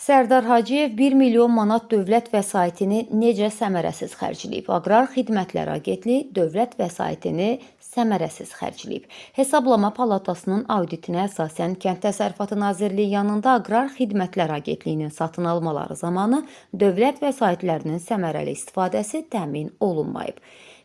Sərdar Hacıyev 1 milyon manat dövlət vəsaitini necə səmərəsiz xərcləyib? Aqrar Xidmətlər Agentliyi dövlət vəsaitini səmərəsiz xərcləyib. Hesablama Palatasının auditinə əsasən Kənd Təsərrüfatı Nazirliyi yanında Aqrar Xidmətlər Agentliyinin satın almaları zamanı dövlət vəsaitlərinin səmərəli istifadəsi təmin olunmayıb.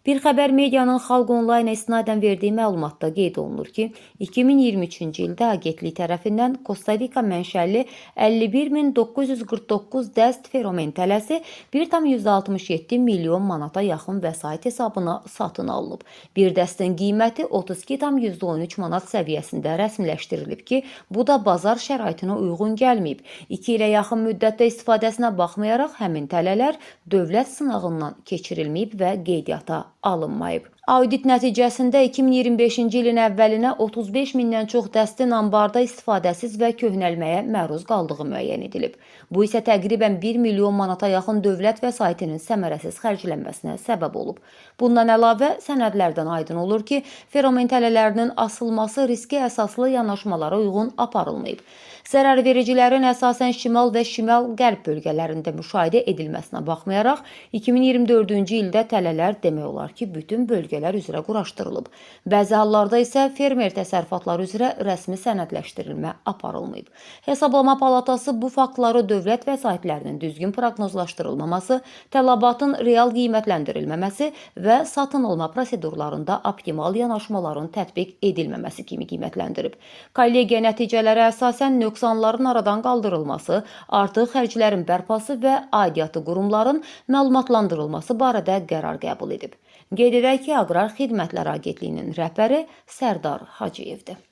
Bir Xəbər medianın Xalq Online istinadən verdiyi məlumatda qeyd olunur ki, 2023-cü ildə agentlik tərəfindən Kosta-Rika mənşəli 51.949 dəst feromen tələsi 1,67 milyon manata yaxın vəsait hesabına satın alınıb. Bir dəstin qiyməti 32,13 manat səviyyəsində rəsmiləşdirilib ki, bu da bazar şəraitinə uyğun gəlməyib. 2 ilə yaxın müddətdə istifadəsinə baxmayaraq həmin tələlər dövlət sınağından keçirilməyib və qeydiyyata alınmayıb. Audit nəticəsində 2025-ci ilin əvvəlinə 35 mindən çox dəstin ambarda istifadəsiz və köhnəlməyə məruz qaldığı müəyyən edilib. Bu isə təqribən 1 milyon manata yaxın dövlət vəsaitinin səmərəsiz xərclənməsinə səbəb olub. Bundan əlavə, sənədlərdən aydın olur ki, feromen tələlərinin asılması riski əsaslı yanaşmalara uyğun aparılmayıb. Zərərvericilərin əsasən şimal və şimal-qərb bölgələrində müşahidə edilməsinə baxmayaraq, 2024-cü ildə tələlər demək olar ki, bütün bölgələr üzrə quraşdırılıb. Bəzi hallarda isə fermer təsərrüfatları üzrə rəsmi sənədləşdirilmə aparılmayıb. Hesablama Palatası bu faktları dövlət vəsaitlərinin düzgün proqnozlaşdırılmaması, tələbatın real qiymətləndirilməməsi və satın alma prosedurlarında optimal yanaşmaların tətbiq edilməməsi kimi qiymətləndirib. Kollegiya nəticələri əsasən nöqsanların aradan qaldırılması, artıq xərclərin bərpası və aidiyyatı qurumların məlumatlandırılması barədə qərar qəbul edib. Qeyd edək ki, Aqrar Xidmətlər Agentliyinin rəhbəri Sərdar Hacıyevdir.